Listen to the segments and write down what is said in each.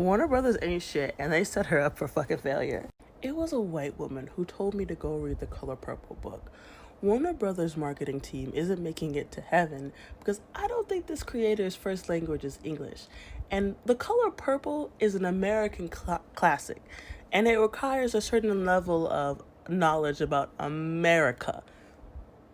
Warner Brothers ain't shit, and they set her up for fucking failure. It was a white woman who told me to go read the Color Purple book. Warner Brothers' marketing team isn't making it to heaven because I don't think this creator's first language is English. And The Color Purple is an American classic, and it requires a certain level of knowledge about America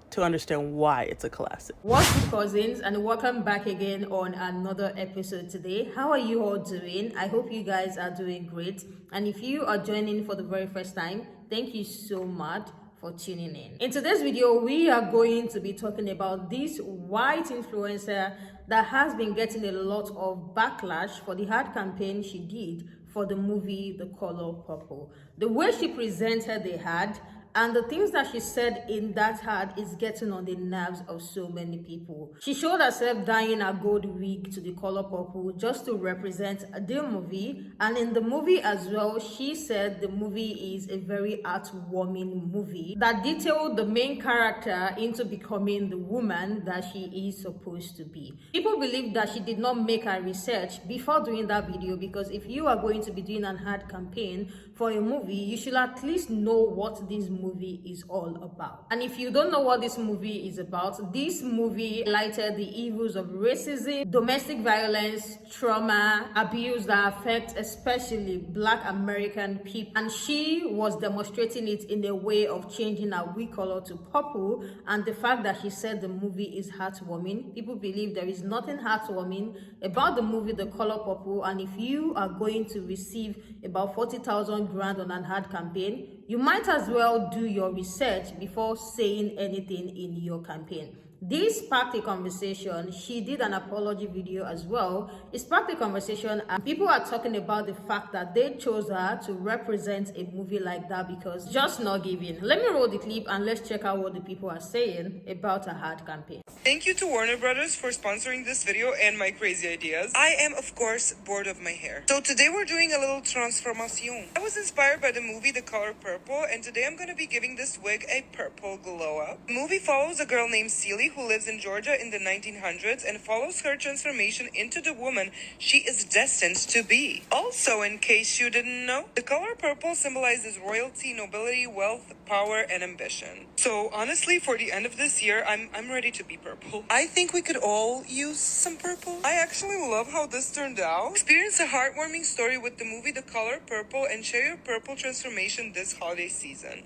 to understand why it's a classic. What's good, cousins, and welcome back again on another episode today. How are you all doing? I hope you guys are doing great. And if you are joining for the very first time, thank you so much for tuning in. In today's video, we are going to be talking about this white influencer that has been getting a lot of backlash for the ad campaign she did for the movie The Color Purple. The way she presented the ad and the things that she said in that ad is getting on the nerves of so many people. She showed herself dyeing a gold wig to The Color Purple just to represent the movie. And in the movie as well, she said the movie is a very heartwarming movie that detailed the main character into becoming the woman that she is supposed to be. People believe that she did not make her research before doing that video, because if you are going to be doing an ad campaign for a movie, you should at least know what this movie is all about. And if you don't know what this movie is about, this movie highlighted the evils of racism, domestic violence, trauma, abuse that affects especially Black American people. And she was demonstrating it in a way of changing her wig color to purple. And the fact that she said the movie is heartwarming, people believe there is nothing heartwarming about the movie The Color Purple. And if you are going to receive about 40,000 grand on an ad campaign, you might as well do your research before saying anything in your campaign. This sparked a conversation. She did an apology video as well. It sparked a conversation, and people are talking about the fact that they chose her to represent a movie like that because just not giving. Let me roll the clip and let's check out what the people are saying about her ad campaign. Thank you to Warner Brothers for sponsoring this video and my crazy ideas. I am, of course, bored of my hair. So today we're doing a little transformation. I was inspired by the movie The Color Purple, and today I'm going to be giving this wig a purple glow up. The movie follows a girl named Celie who lives in Georgia in the 1900s and follows her transformation into the woman she is destined to be. Also, in case you didn't know, the color purple symbolizes royalty, nobility, wealth, power, and ambition. So honestly, for the end of this year, I'm ready to be purple. I think we could all use some purple. I actually love how this turned out. Experience a heartwarming story with the movie The Color Purple and share your purple transformation this holiday season.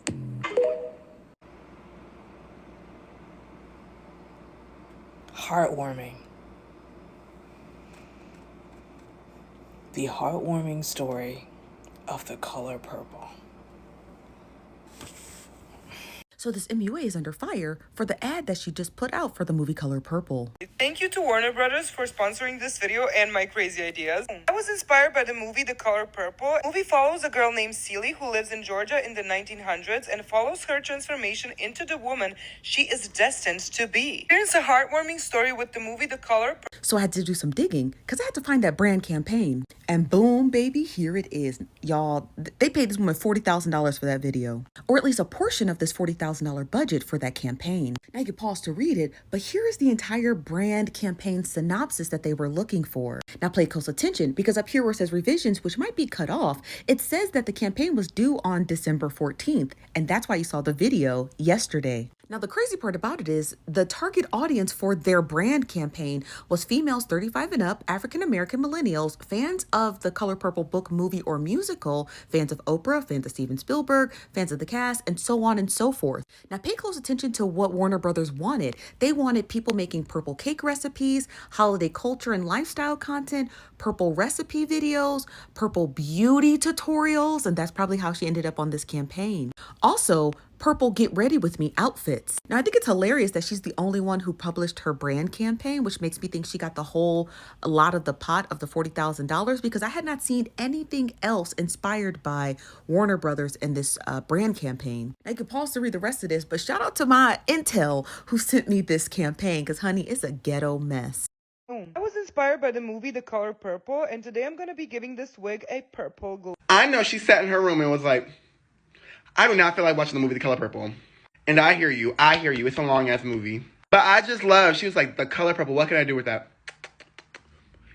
Heartwarming. The heartwarming story of The Color Purple. So this MUA is under fire for the ad that she just put out for the movie Color Purple. Thank you to Warner Brothers for sponsoring this video and my crazy ideas. I was inspired by the movie The Color Purple. The movie follows a girl named Celie who lives in Georgia in the 1900s and follows her transformation into the woman she is destined to be. Experience a heartwarming story with the movie The Color Purple. So I had to do some digging because I had to find that brand campaign. And boom, baby, here it is. Y'all, they paid this woman $40,000 for that video, or at least a portion of this $40,000 budget for that campaign. Now you can pause to read it, but here is the entire brand campaign synopsis that they were looking for. Now pay close attention, because up here where it says revisions, which might be cut off, it says that the campaign was due on December 14th, and that's why you saw the video yesterday. Now, the crazy part about it is the target audience for their brand campaign was females 35 and up, African-American millennials, fans of the Color Purple book, movie, or musical, fans of Oprah, fans of Steven Spielberg, fans of the cast, and so on and so forth. Now, pay close attention to what Warner Brothers wanted. They wanted people making purple cake recipes, holiday culture and lifestyle content, purple recipe videos, purple beauty tutorials, and that's probably how she ended up on this campaign. Also, purple get ready with me outfits. Now, I think it's hilarious that she's the only one who published her brand campaign, which makes me think she got a lot of the pot of the $40,000, because I had not seen anything else inspired by Warner Brothers in this brand campaign. Now, you can pause to read the rest of this, but shout out to my intel who sent me this campaign, because honey, it's a ghetto mess. I was inspired by the movie The Color Purple, and today I'm going to be giving this wig a purple glow. I know she sat in her room and was like, I do not feel like watching the movie The Color Purple. And I hear you. It's a long-ass movie. But I just love, she was like, The Color Purple, what can I do with that?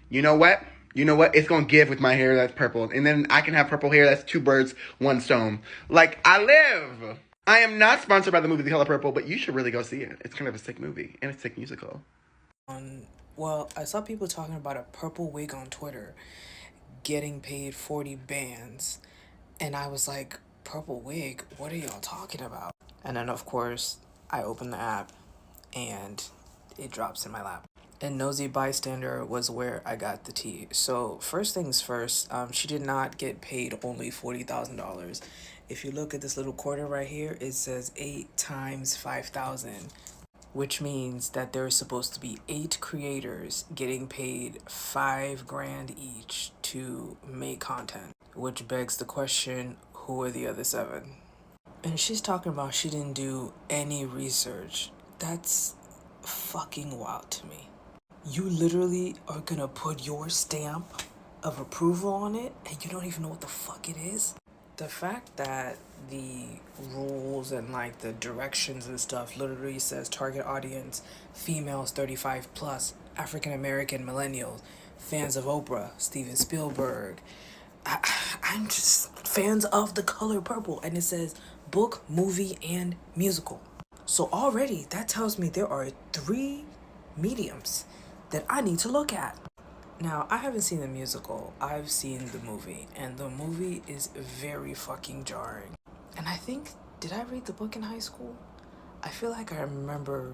You know what? You know what? It's gonna give with my hair that's purple. And then I can have purple hair that's 2 birds, 1 stone. Like, I live! I am not sponsored by the movie The Color Purple, but you should really go see it. It's kind of a sick movie, and a sick musical. Well, I saw people talking about a purple wig on Twitter getting paid 40 bands. And I was like, purple wig? What are y'all talking about? And then, of course, I opened the app and it drops in my lap. And Nosy Bystander was where I got the tea. So first things first, she did not get paid only $40,000. If you look at this little quarter right here, it says 8 times 5,000, which means that there's supposed to be 8 creators getting paid $5,000 each to make content, which begs the question, who are the other 7? And she's talking about she didn't do any research. That's fucking wild to me. You literally are gonna put your stamp of approval on it and you don't even know what the fuck it is? The fact that the rules and like the directions and stuff literally says target audience, females 35 plus, African American millennials, fans of Oprah, Steven Spielberg. I'm just fans of The Color Purple, and it says book, movie, and musical. So already that tells me there are 3 mediums that I need to look at. Now, I haven't seen the musical. I've seen the movie, and the movie is very fucking jarring. And I think, did I read the book in high school? I feel like I remember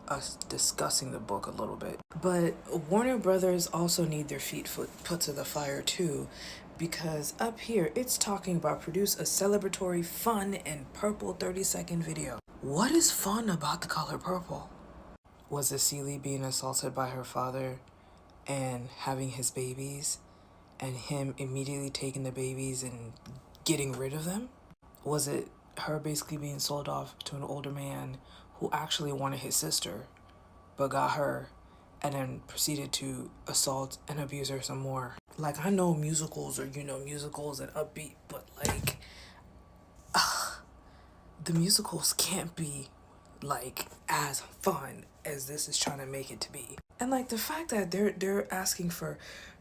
us discussing the book a little bit. But Warner Brothers also need their feet put to the fire too, because up here it's talking about produce a celebratory, fun, and purple 30-second video. What is fun about The Color Purple? Was it Celie being assaulted by her father and having his babies and him immediately taking the babies and getting rid of them? Was it her basically being sold off to an older man who actually wanted his sister but got her and then proceeded to assault and abuse her some more? Like, I know musicals are, musicals and upbeat, but like, the musicals can't be like as fun as this is trying to make it to be. And like the fact that they're asking for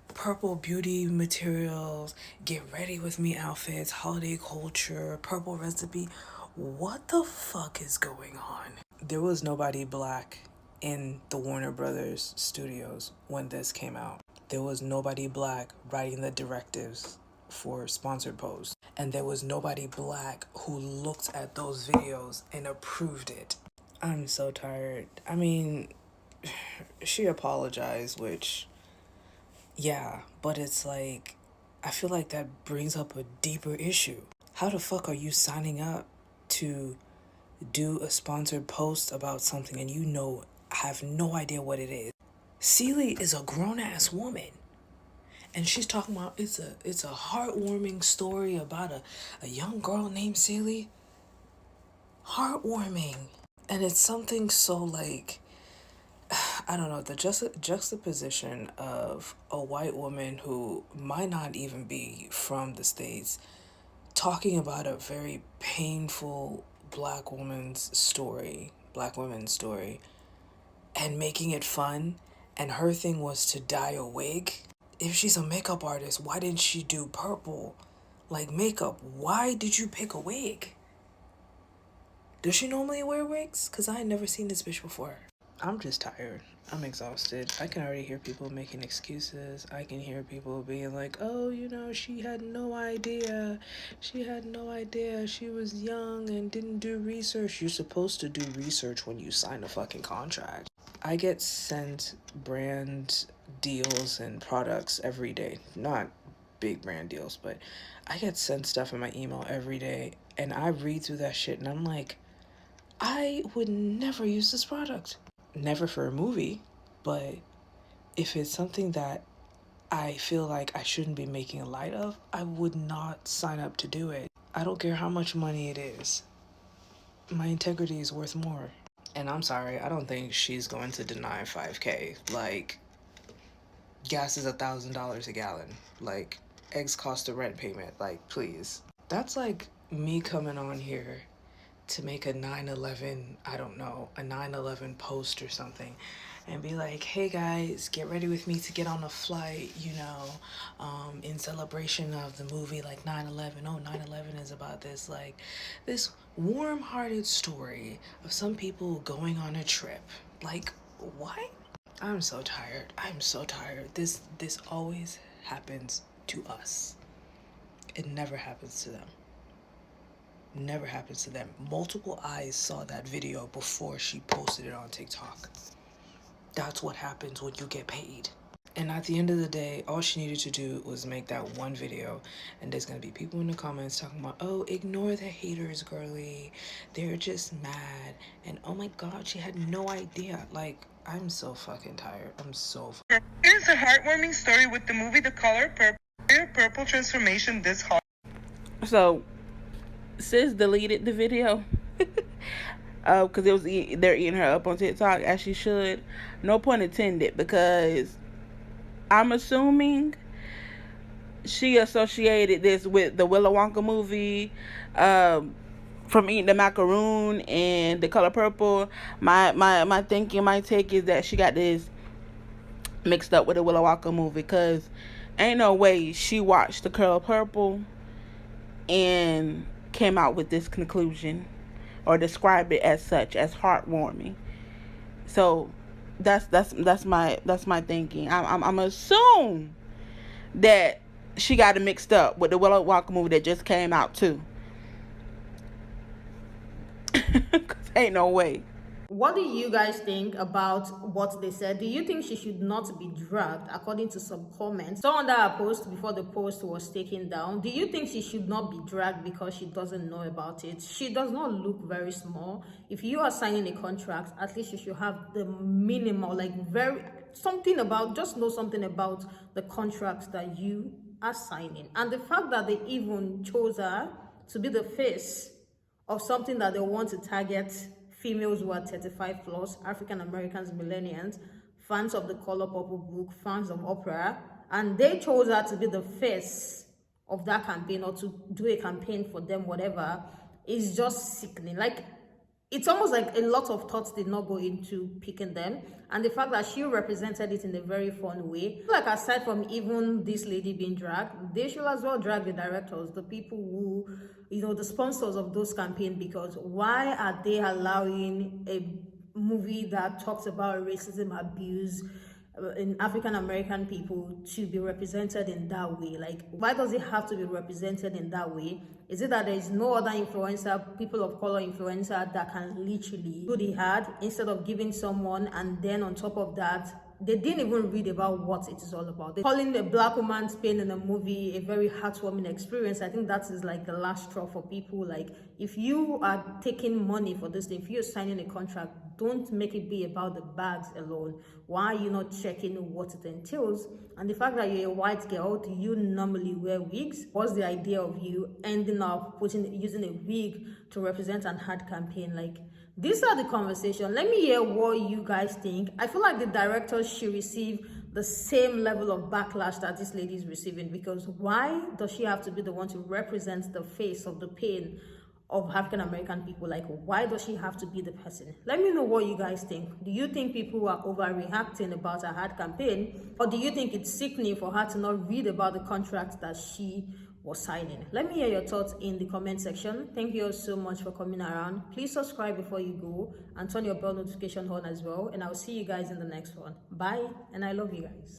purple beauty materials, get ready with me outfits, holiday culture, purple recipe. What the fuck is going on? There was nobody black in the Warner Brothers studios when this came out. There was nobody black writing the directives for sponsored posts. And there was nobody black who looked at those videos and approved it. I'm so tired. I mean, she apologized, which, yeah, but it's like, I feel like that brings up a deeper issue. How the fuck are you signing up to do a sponsored post about something and have no idea what it is? Celie is a grown-ass woman. And she's talking about it's a heartwarming story about a young girl named Celie. Heartwarming. And it's something so like, I don't know, the juxtaposition of a white woman who might not even be from the States talking about a very painful black women's story, and making it fun. And her thing was to dye a wig. If she's a makeup artist, why didn't she do purple? Like makeup, why did you pick a wig? Does she normally wear wigs? Because I had never seen this bitch before. I'm just tired. I'm exhausted. I can already hear people making excuses. I can hear people being like, oh, she had no idea. She had no idea. She was young and didn't do research. You're supposed to do research when you sign a fucking contract. I get sent brand deals and products every day. Not big brand deals, but I get sent stuff in my email every day. And I read through that shit and I'm like, I would never use this product. Never for a movie, but if it's something that I feel like I shouldn't be making a light of, I would not sign up to do it. I don't care how much money it is. My integrity is worth more. And I'm sorry, I don't think she's going to deny $5,000. Like, gas is $1,000 a gallon. Like, eggs cost a rent payment. Like, please. That's like me coming on here to make a 9/11, I don't know, a 9/11 post or something. and be like, hey guys, get ready with me to get on a flight, in celebration of the movie like 9/11. Oh, 9/11 is about this warm-hearted story of some people going on a trip. Like, what? I'm so tired. I'm so tired. This always happens to us. It never happens to them. Never happens to them. Multiple eyes saw that video before she posted it on TikTok. That's what happens when you get paid. And at the end of the day, all she needed to do was make that one video, and there's gonna be people in the comments talking about, oh, ignore the haters, girly. They're just mad. And oh my God, she had no idea. Like, I'm so fucking tired. I'm so Here's a heartwarming story with the movie The Color Purple. Purple transformation this hard. So, sis deleted the video because they're eating her up on TikTok, as she should. No pun intended, because I'm assuming she associated this with the Willy Wonka movie, from eating the macaroon and The Color Purple. My thinking, my take is that she got this mixed up with the Willy Wonka movie, because ain't no way she watched The Color Purple and came out with this conclusion or described it as such, as heartwarming. So that's my thinking. I'm assume that she got it mixed up with the Willy Wonka movie that just came out too. Cause ain't no way. What do you guys think about what they said? Do you think she should not be dragged, according to some comments? So under her post, before the post was taken down, do you think she should not be dragged because she doesn't know about it? She does not look very small. If you are signing a contract, at least you should have the minimal, just know something about the contract that you are signing. And the fact that they even chose her to be the face of something that they want to target females who are 35 plus, African Americans, millennials, fans of The Color Purple book, fans of opera, and they chose her to be the face of that campaign, or to do a campaign for them, whatever, is just sickening. Like, it's almost like a lot of thoughts did not go into picking them, and the fact that she represented it in a very fun way. Like, aside from even this lady being dragged, they should as well drag the directors, the people who, the sponsors of those campaigns, because why are they allowing a movie that talks about racism, abuse in African American people to be represented in that way? Like, why does it have to be represented in that way? Is it that there is no other influencer, people of color influencer, that can literally do the ad instead of giving someone, and then on top of that, they didn't even read about what it is all about. They're calling the Black woman's pain in a movie a very heartwarming experience. I think that is like the last straw for people. Like, if you are taking money for this, if you're signing a contract, don't make it be about the bags alone. Why are you not checking what it entails? And the fact that you're a white girl, do you normally wear wigs? What's the idea of you ending up using a wig to represent an ad campaign? Like, these are the conversations. Let me hear what you guys think. I feel like the director should receive the same level of backlash that this lady is receiving, because why does she have to be the one to represent the face of the pain of African American people? Like, why does she have to be the person? Let me know what you guys think. Do you think people are overreacting about her ad campaign, or do you think it's sickening for her to not read about the contract that she was signing? Let me hear your thoughts in the comment section. Thank you all so much for coming around. Please subscribe before you go, and turn your bell notification on as well, and I'll see you guys in the next one. Bye, and I love you guys.